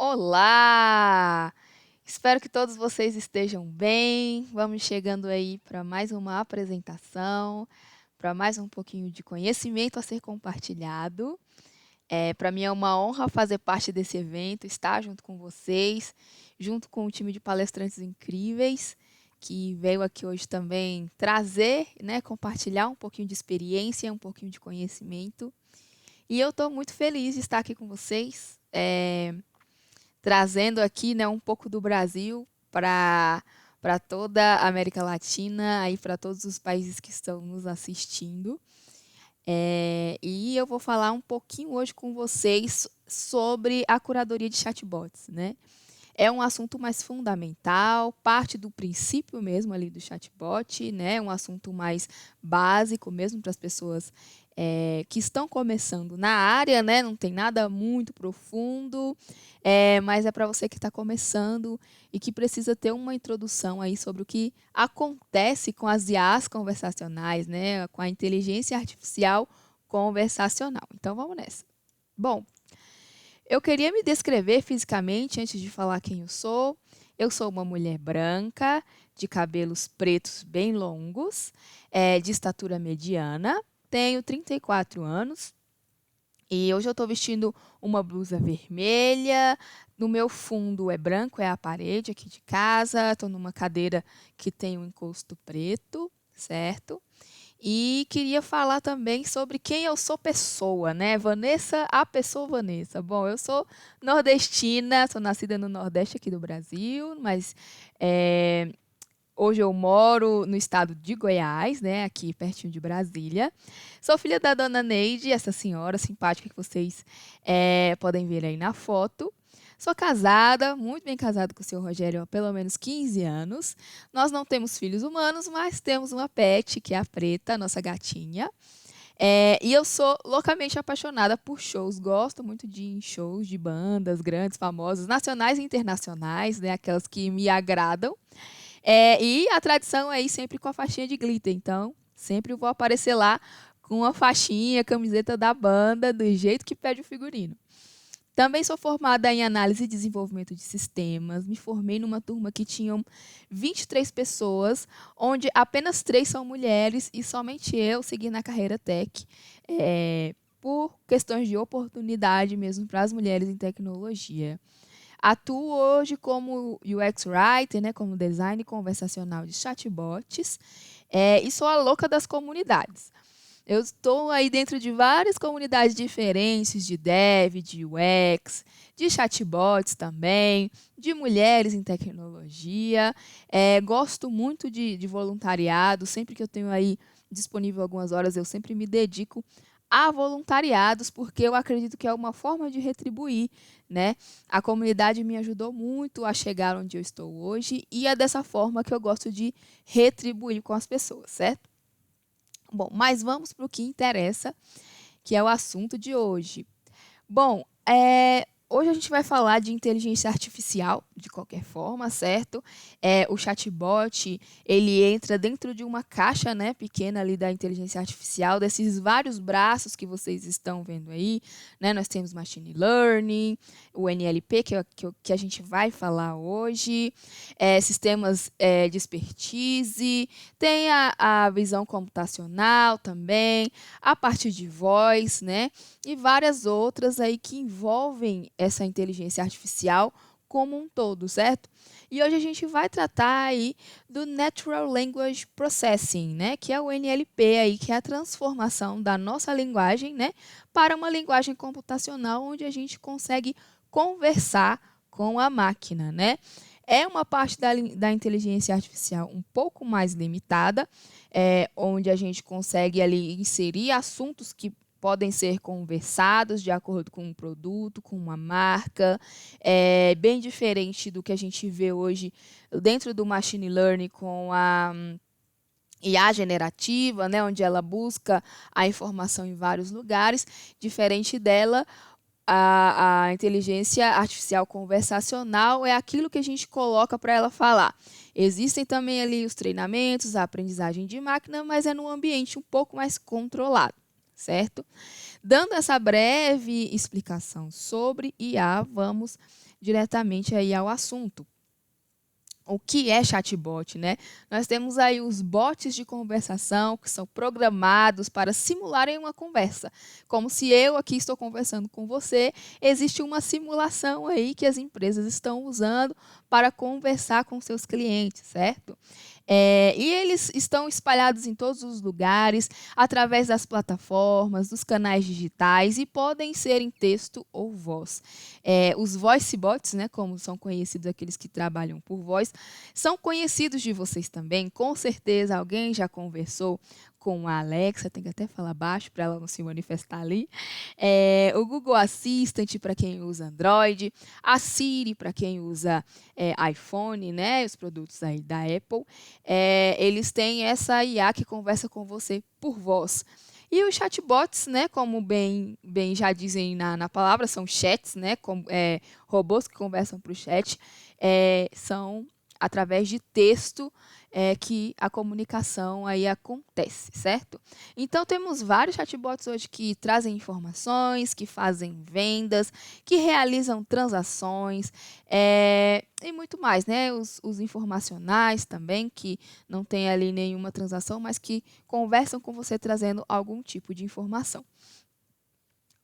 Olá! Espero que todos vocês estejam bem. Vamos chegando aí para mais uma apresentação, para mais um pouquinho de conhecimento a ser compartilhado. Para mim é uma honra fazer parte desse evento, estar junto com vocês, junto com um time de palestrantes incríveis que veio aqui hoje também trazer, né, compartilhar um pouquinho de experiência, um pouquinho de conhecimento. E eu estou muito feliz de estar aqui com vocês. Trazendo aqui, né, um pouco do Brasil para toda a América Latina, aí para todos os países que estão nos assistindo. E eu vou falar um pouquinho hoje com vocês sobre a curadoria de chatbots, né? É um assunto mais fundamental, parte do princípio mesmo ali do chatbot, né? Um assunto mais básico mesmo para as pessoas que estão começando na área, né? Não tem nada muito profundo, mas é para você que está começando e que precisa ter uma introdução aí sobre o que acontece com as IAs conversacionais, né? Com a inteligência artificial conversacional. Então vamos nessa. Bom, eu queria me descrever fisicamente antes de falar quem eu sou. Eu sou uma mulher branca, de cabelos pretos bem longos, de estatura mediana, tenho 34 anos e hoje eu estou vestindo uma blusa vermelha. No meu fundo é branco, é a parede aqui de casa. Estou numa cadeira que tem um encosto preto, certo? E queria falar também sobre quem eu sou pessoa, né? Vanessa, a pessoa Vanessa. Bom, eu sou nordestina, sou nascida no Nordeste aqui do Brasil, mas hoje eu moro no estado de Goiás, né? Aqui pertinho de Brasília. Sou filha da dona Neide, essa senhora simpática que vocês podem ver aí na foto. Sou casada, muito bem casada com o seu Rogério há pelo menos 15 anos. Nós não temos filhos humanos, mas temos uma pet, que é a Preta, nossa gatinha. E eu sou loucamente apaixonada por shows. Gosto muito de ir em shows de bandas grandes, famosas, nacionais e internacionais, né? Aquelas que me agradam. E a tradição é ir sempre com a faixinha de glitter. Então, sempre vou aparecer lá com a faixinha, camiseta da banda, do jeito que pede o figurino. Também sou formada em análise e desenvolvimento de sistemas. Me formei numa turma que tinham 23 pessoas, onde apenas 3 são mulheres e somente eu segui na carreira tech, por questões de oportunidade mesmo para as mulheres em tecnologia. Atuo hoje como UX Writer, né, como design conversacional de chatbots, e sou a louca das comunidades. Eu estou aí dentro de várias comunidades diferentes, de dev, de UX, de chatbots também, de mulheres em tecnologia. Gosto muito de voluntariado, sempre que eu tenho aí disponível algumas horas, eu sempre me dedico a voluntariados, porque eu acredito que é uma forma de retribuir, né? A comunidade me ajudou muito a chegar onde eu estou hoje e é dessa forma que eu gosto de retribuir com as pessoas, certo? Bom, mas vamos para o que interessa, que é o assunto de hoje. Bom, hoje a gente vai falar de inteligência artificial, de qualquer forma, certo? O chatbot, ele entra dentro de uma caixa, né, pequena ali da inteligência artificial, desses vários braços que vocês estão vendo aí, né? Nós temos machine learning, o NLP, que a gente vai falar hoje, sistemas de expertise, tem a visão computacional também, a parte de voz, né? E várias outras aí que envolvem essa inteligência artificial como um todo, certo? E hoje a gente vai tratar aí do Natural Language Processing, né? Que é o NLP aí, que é a transformação da nossa linguagem, né, para uma linguagem computacional onde a gente consegue conversar com a máquina, né? É uma parte da inteligência artificial um pouco mais limitada, onde a gente consegue ali inserir assuntos que podem ser conversados de acordo com um produto, com uma marca, bem diferente do que a gente vê hoje dentro do machine learning com a IA generativa, né, onde ela busca a informação em vários lugares. Diferente dela, a inteligência artificial conversacional é aquilo que a gente coloca para ela falar. Existem também ali os treinamentos, a aprendizagem de máquina, mas é num ambiente um pouco mais controlado, certo? Dando essa breve explicação sobre IA, vamos diretamente aí ao assunto. O que é chatbot, né? Nós temos aí os bots de conversação que são programados para simularem uma conversa. Como se eu aqui estou conversando com você, existe uma simulação aí que as empresas estão usando para conversar com seus clientes, certo? E eles estão espalhados em todos os lugares, através das plataformas, dos canais digitais e podem ser em texto ou voz. Os voice bots, né, como são conhecidos aqueles que trabalham por voz, são conhecidos de vocês também. Com certeza alguém já conversou com a Alexa, tem que até falar baixo para ela não se manifestar ali. O Google Assistant para quem usa Android, a Siri para quem usa iPhone, né, os produtos aí da Apple. Eles têm essa IA que conversa com você por voz. E os chatbots, né, como bem já dizem na palavra, são chats, né, robôs que conversam para o chat, são através de texto que a comunicação aí acontece, certo? Então, temos vários chatbots hoje que trazem informações, que fazem vendas, que realizam transações e muito mais, né? Os informacionais também, que não tem ali nenhuma transação, mas que conversam com você trazendo algum tipo de informação.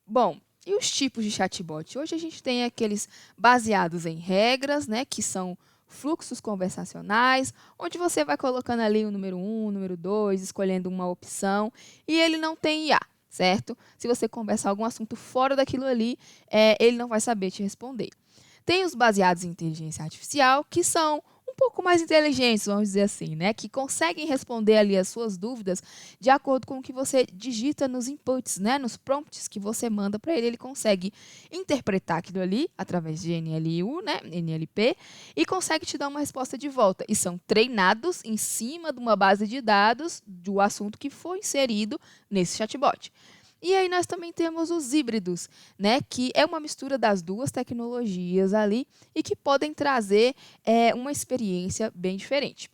Bom, e os tipos de chatbot? Hoje a gente tem aqueles baseados em regras, né, que são fluxos conversacionais, onde você vai colocando ali o número 1, o número 2, escolhendo uma opção, e ele não tem IA, certo? Se você conversar algum assunto fora daquilo ali, ele não vai saber te responder. Tem os baseados em inteligência artificial, que são um pouco mais inteligentes, vamos dizer assim, né? Que conseguem responder ali as suas dúvidas de acordo com o que você digita nos inputs, né? Nos prompts que você manda para ele. Ele consegue interpretar aquilo ali através de NLU, né? NLP, e consegue te dar uma resposta de volta. E são treinados em cima de uma base de dados do assunto que foi inserido nesse chatbot. E aí nós também temos os híbridos, né, que é uma mistura das duas tecnologias ali e que podem trazer uma experiência bem diferente.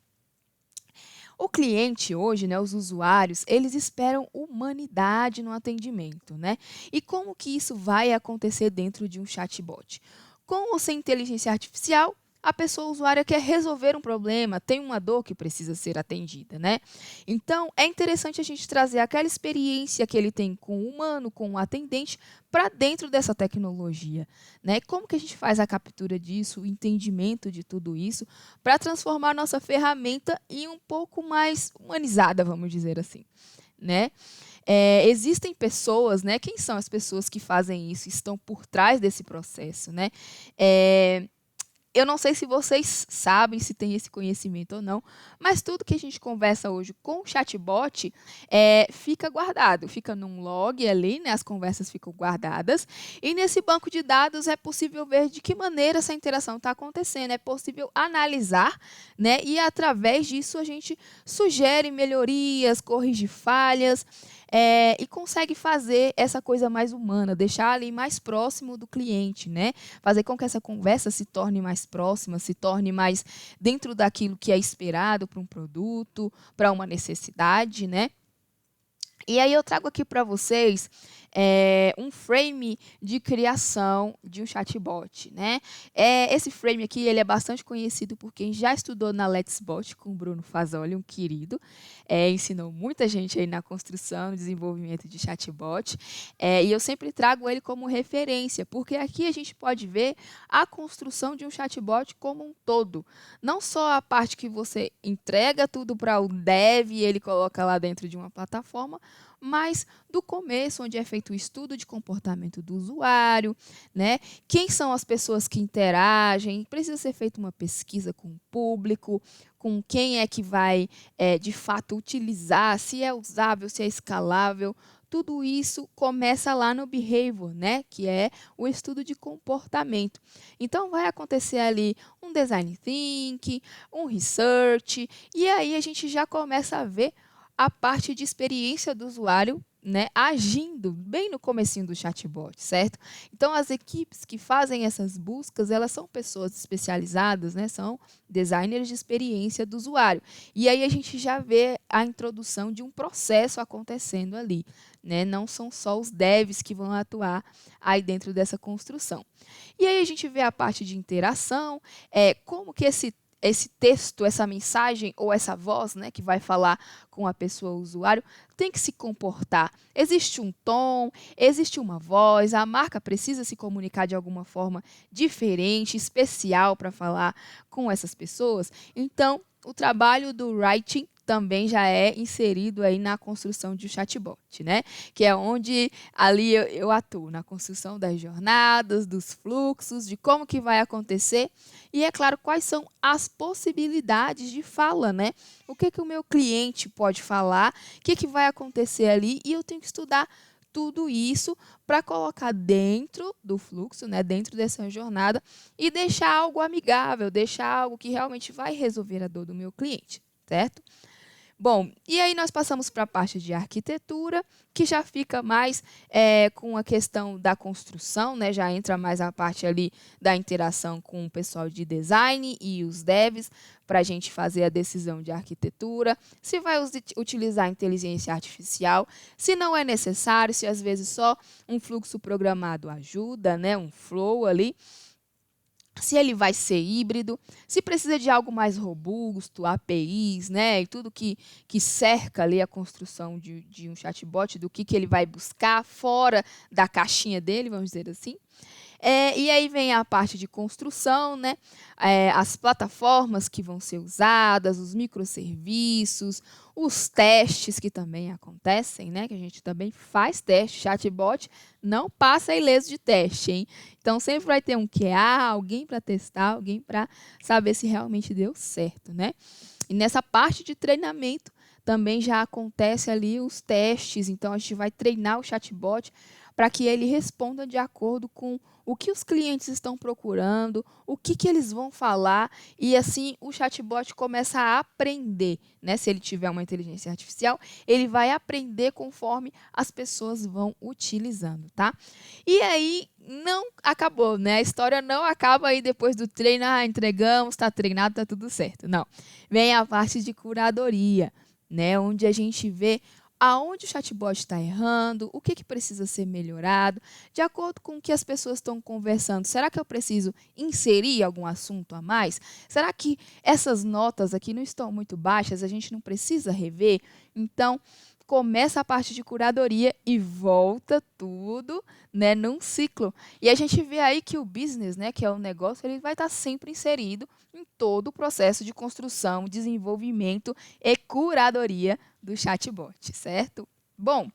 O cliente hoje, né, os usuários, eles esperam humanidade no atendimento, né? E como que isso vai acontecer dentro de um chatbot? Com ou sem inteligência artificial, a pessoa usuária quer resolver um problema, tem uma dor que precisa ser atendida, né? Então, é interessante a gente trazer aquela experiência que ele tem com o humano, com o atendente, para dentro dessa tecnologia, né? Como que a gente faz a captura disso, o entendimento de tudo isso, para transformar a nossa ferramenta em um pouco mais humanizada, vamos dizer assim, né? Existem pessoas, né? Quem são as pessoas que fazem isso, estão por trás desse processo, né? Eu não sei se vocês sabem, se tem esse conhecimento ou não, mas tudo que a gente conversa hoje com o chatbot fica guardado, fica num log ali, né? As conversas ficam guardadas, e nesse banco de dados é possível ver de que maneira essa interação está acontecendo, é possível analisar, né? E através disso a gente sugere melhorias, corrige falhas, e consegue fazer essa coisa mais humana, deixar ali mais próximo do cliente, né? Fazer com que essa conversa se torne mais próxima, se torne mais dentro daquilo que é esperado para um produto, para uma necessidade, né? E aí eu trago aqui para vocês um frame de criação de um chatbot, né? Esse frame aqui ele é bastante conhecido por quem já estudou na Let's Bot com o Bruno Fazoli, um querido. Ensinou muita gente aí na construção e desenvolvimento de chatbot. E eu sempre trago ele como referência, porque aqui a gente pode ver a construção de um chatbot como um todo. Não só a parte que você entrega tudo para o dev e ele coloca lá dentro de uma plataforma, mas do começo, onde é feito o estudo de comportamento do usuário, né? Quem são as pessoas que interagem, precisa ser feita uma pesquisa com o público, com quem é que vai, de fato, utilizar, se é usável, se é escalável. Tudo isso começa lá no behavior, né? Que é o estudo de comportamento. Então, vai acontecer ali um design thinking, um research, e aí a gente já começa a ver a parte de experiência do usuário, né, agindo bem no comecinho do chatbot, certo? Então, as equipes que fazem essas buscas, elas são pessoas especializadas, né, são designers de experiência do usuário. E aí a gente já vê a introdução de um processo acontecendo ali, né? Não são só os devs que vão atuar aí dentro dessa construção. E aí a gente vê a parte de interação, como que esse texto, essa mensagem ou essa voz, né, que vai falar com a pessoa, o usuário, tem que se comportar. Existe um tom, existe uma voz, a marca precisa se comunicar de alguma forma diferente, especial para falar com essas pessoas. Então, o trabalho do writing também já é inserido aí na construção de um chatbot, né? Que é onde ali eu atuo, na construção das jornadas, dos fluxos, de como que vai acontecer e, é claro, quais são as possibilidades de fala, né? O que o meu cliente pode falar, o que vai acontecer ali e eu tenho que estudar tudo isso para colocar dentro do fluxo, né, dentro dessa jornada e deixar algo amigável, deixar algo que realmente vai resolver a dor do meu cliente, certo? Bom, e aí nós passamos para a parte de arquitetura, que já fica mais com a questão da construção, né? Já entra mais a parte ali da interação com o pessoal de design e os devs, para a gente fazer a decisão de arquitetura, se vai utilizar inteligência artificial, se não é necessário, se às vezes só um fluxo programado ajuda, né? Um flow ali. Se ele vai ser híbrido, se precisa de algo mais robusto, APIs, né, e tudo que cerca ali a construção de um chatbot, do que ele vai buscar fora da caixinha dele, vamos dizer assim. E aí vem a parte de construção, né? As plataformas que vão ser usadas, os microserviços, os testes que também acontecem, né? Que a gente também faz teste, chatbot não passa ileso de teste, hein? Então sempre vai ter um QA, alguém para testar, alguém para saber se realmente deu certo, né? E nessa parte de treinamento também já acontece ali os testes, então a gente vai treinar o chatbot para que ele responda de acordo com o que os clientes estão procurando, o que eles vão falar, e assim o chatbot começa a aprender, né? Se ele tiver uma inteligência artificial, ele vai aprender conforme as pessoas vão utilizando, tá? E aí não acabou, né? A história não acaba aí depois do treino, entregamos, está treinado, está tudo certo. Não. Vem a parte de curadoria, né? Onde a gente vê aonde o chatbot está errando, o que precisa ser melhorado, de acordo com o que as pessoas estão conversando. Será que eu preciso inserir algum assunto a mais? Será que essas notas aqui não estão muito baixas? A gente não precisa rever? Então, começa a parte de curadoria e volta tudo, né, num ciclo. E a gente vê aí que o business, né, que é o negócio, ele vai estar sempre inserido em todo o processo de construção, desenvolvimento e curadoria do chatbot, certo? Bom,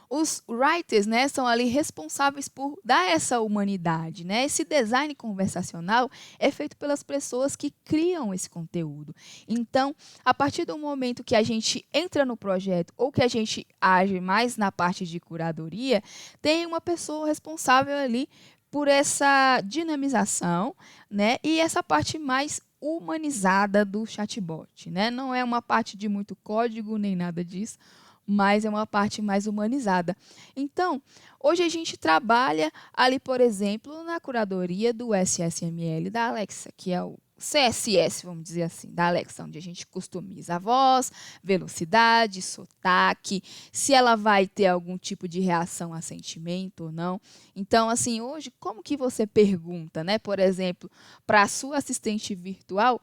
os writers, né, são ali responsáveis por dar essa humanidade, né? Esse design conversacional é feito pelas pessoas que criam esse conteúdo. Então, a partir do momento que a gente entra no projeto ou que a gente age mais na parte de curadoria, tem uma pessoa responsável ali por essa dinamização, né? E essa parte mais humanizada do chatbot, né? Não é uma parte de muito código nem nada disso, mas é uma parte mais humanizada. Então, hoje a gente trabalha ali, por exemplo, na curadoria do SSML da Alexa, que é o CSS, vamos dizer assim, da Alexa, onde a gente customiza a voz, velocidade, sotaque, se ela vai ter algum tipo de reação a sentimento ou não. Então, assim, hoje, como que você pergunta, né? Por exemplo, para a sua assistente virtual,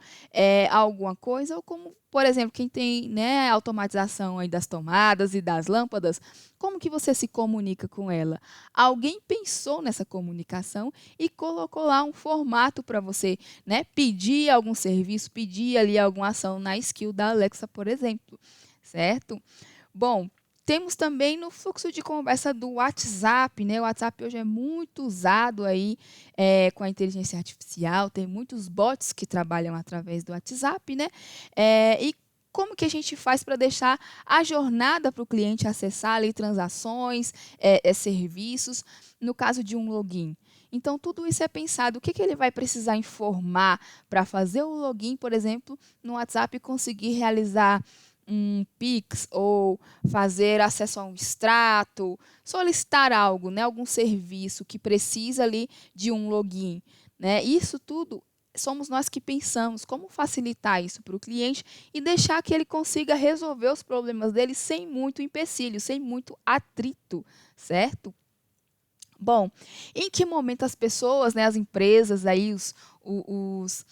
alguma coisa, ou como, por exemplo, quem tem, né, automatização aí das tomadas e das lâmpadas, como que você se comunica com ela? Alguém pensou nessa comunicação e colocou lá um formato para você, né, pedir algum serviço, pedir ali alguma ação na skill da Alexa, por exemplo, certo? Bom, temos também no fluxo de conversa do WhatsApp, né? O WhatsApp hoje é muito usado aí com a inteligência artificial, tem muitos bots que trabalham através do WhatsApp, né? E como que a gente faz para deixar a jornada para o cliente acessar ali transações, serviços, no caso de um login? Então, tudo isso é pensado. O que ele vai precisar informar para fazer o login, por exemplo, no WhatsApp e conseguir realizar um Pix ou fazer acesso a um extrato, solicitar algo, né, algum serviço que precisa ali de um login, né? Isso tudo somos nós que pensamos como facilitar isso para o cliente e deixar que ele consiga resolver os problemas dele sem muito empecilho, sem muito atrito, certo? Bom, em que momento as pessoas, né, as empresas, aí, os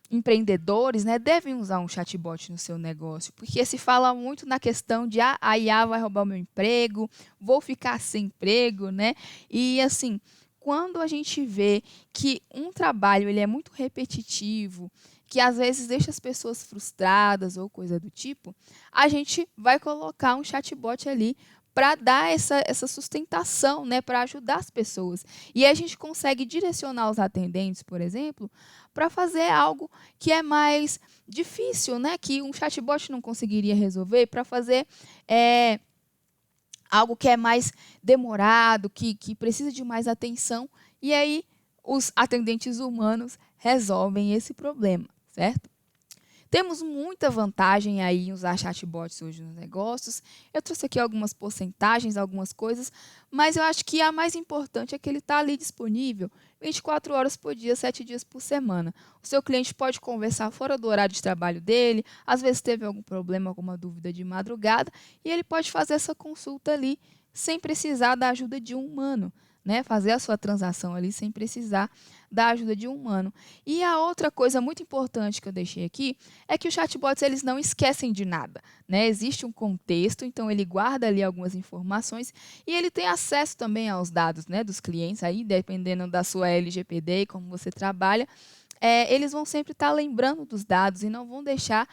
empreendedores, né, devem usar um chatbot no seu negócio? Porque se fala muito na questão de a IA vai roubar o meu emprego, vou ficar sem emprego, né? E assim, quando a gente vê que um trabalho ele é muito repetitivo, que às vezes deixa as pessoas frustradas ou coisa do tipo, a gente vai colocar um chatbot ali para dar essa sustentação, né, para ajudar as pessoas. E a gente consegue direcionar os atendentes, por exemplo, para fazer algo que é mais difícil, né, que um chatbot não conseguiria resolver, para fazer algo que é mais demorado, que precisa de mais atenção, e aí os atendentes humanos resolvem esse problema, certo? Temos muita vantagem aí em usar chatbots hoje nos negócios. Eu trouxe aqui algumas porcentagens, algumas coisas, mas eu acho que a mais importante é que ele está ali disponível 24 horas por dia, 7 dias por semana. O seu cliente pode conversar fora do horário de trabalho dele, às vezes teve algum problema, alguma dúvida de madrugada, e ele pode fazer essa consulta ali sem precisar da ajuda de um humano, né? Fazer a sua transação ali sem precisar da ajuda de um humano. E a outra coisa muito importante que eu deixei aqui é que os chatbots eles não esquecem de nada, né? Existe um contexto, então ele guarda ali algumas informações e ele tem acesso também aos dados, né, dos clientes aí, dependendo da sua LGPD e como você trabalha. Eles vão sempre estar lembrando dos dados e não vão deixar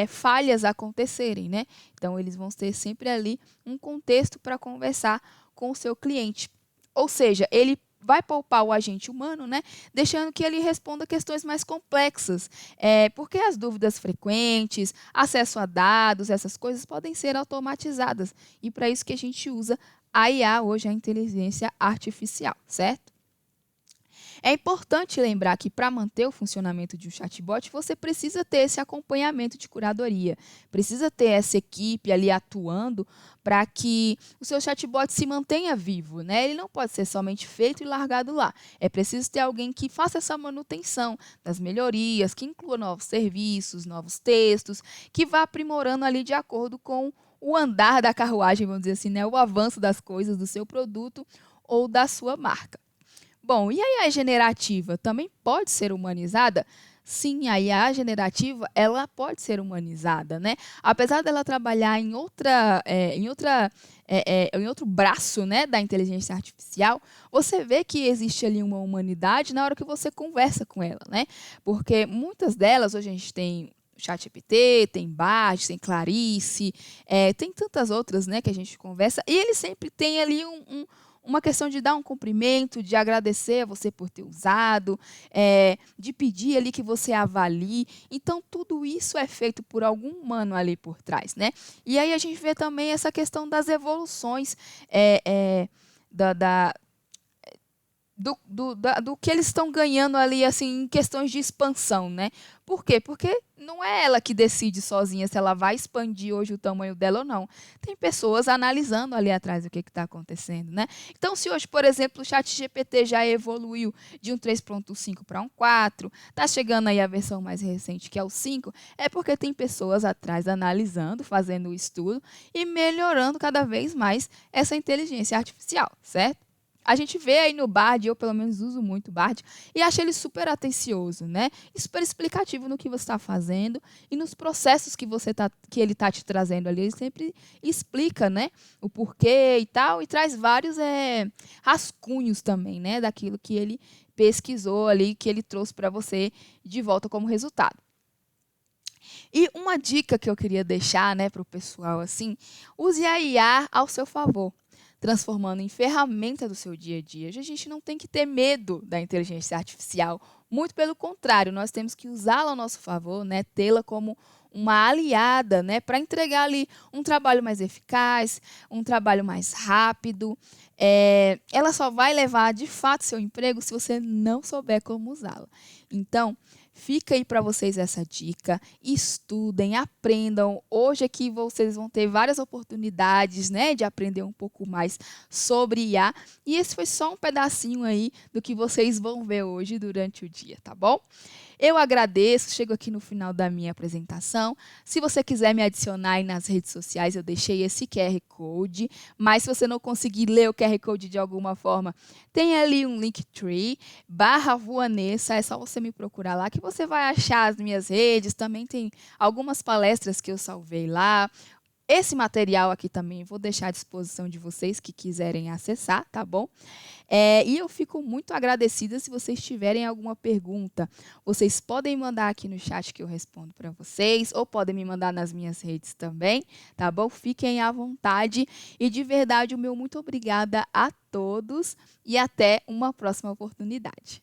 falhas acontecerem, né? Então, eles vão ter sempre ali um contexto para conversar com o seu cliente. Ou seja, ele vai poupar o agente humano, né? Deixando que ele responda questões mais complexas. Porque as dúvidas frequentes, acesso a dados, essas coisas podem ser automatizadas. E para isso que a gente usa a IA hoje, a inteligência artificial, certo? É importante lembrar que para manter o funcionamento de um chatbot, você precisa ter esse acompanhamento de curadoria, precisa ter essa equipe ali atuando para que o seu chatbot se mantenha vivo, né? Ele não pode ser somente feito e largado lá. É preciso ter alguém que faça essa manutenção das melhorias, que inclua novos serviços, novos textos, que vá aprimorando ali de acordo com o andar da carruagem, vamos dizer assim, né? O avanço das coisas do seu produto ou da sua marca. Bom, e a IA generativa também pode ser humanizada? Sim, a IA generativa ela pode ser humanizada, né? Apesar dela trabalhar em outro braço, né, da inteligência artificial, você vê que existe ali uma humanidade na hora que você conversa com ela, né? Porque muitas delas, hoje a gente tem ChatGPT, tem Bard, tem Clarice, tem tantas outras, né, que a gente conversa, e ele sempre tem ali uma questão de dar um cumprimento, de agradecer a você por ter usado, de pedir ali que você avalie. Então, tudo isso é feito por algum humano ali por trás, né? E aí a gente vê também essa questão das evoluções da, da, do que eles estão ganhando ali, assim, em questões de expansão, né? Por quê? Porque não é ela que decide sozinha se ela vai expandir hoje o tamanho dela ou não. Tem pessoas analisando ali atrás o que está acontecendo, né? Então, se hoje, por exemplo, o ChatGPT já evoluiu de um 3.5 para um 4, está chegando aí a versão mais recente, que é o 5, é porque tem pessoas atrás analisando, fazendo o estudo e melhorando cada vez mais essa inteligência artificial, certo? A gente vê aí no Bard, eu pelo menos uso muito o Bard, e acho ele super atencioso, né? E super explicativo no que você está fazendo e nos processos que ele está te trazendo ali. Ele sempre explica, né, o porquê e tal, e traz vários rascunhos também, né, daquilo que ele pesquisou ali, que ele trouxe para você de volta como resultado. E uma dica que eu queria deixar, né, para o pessoal, assim, use a IA ao seu favor, transformando em ferramenta do seu dia a dia. A gente não tem que ter medo da inteligência artificial, muito pelo contrário, nós temos que usá-la ao nosso favor, né, tê-la como uma aliada, né, para entregar ali um trabalho mais eficaz, um trabalho mais rápido. Ela só vai levar de fato seu emprego se você não souber como usá-la. Então, Fica aí para vocês essa dica, estudem, aprendam. Hoje aqui vocês vão ter várias oportunidades, né, de aprender um pouco mais sobre IA. E esse foi só um pedacinho aí do que vocês vão ver hoje durante o dia, tá bom? Eu agradeço, chego aqui no final da minha apresentação. Se você quiser me adicionar aí nas redes sociais, eu deixei esse QR Code, mas se você não conseguir ler o QR Code de alguma forma, tem ali um Linktree, /Voanessa, é só você me procurar lá que você vai achar as minhas redes, também tem algumas palestras que eu salvei lá. Esse material aqui também vou deixar à disposição de vocês que quiserem acessar, tá bom? E eu fico muito agradecida se vocês tiverem alguma pergunta. Vocês podem mandar aqui no chat que eu respondo para vocês, ou podem me mandar nas minhas redes também, tá bom? Fiquem à vontade. E de verdade, o meu muito obrigada a todos e até uma próxima oportunidade.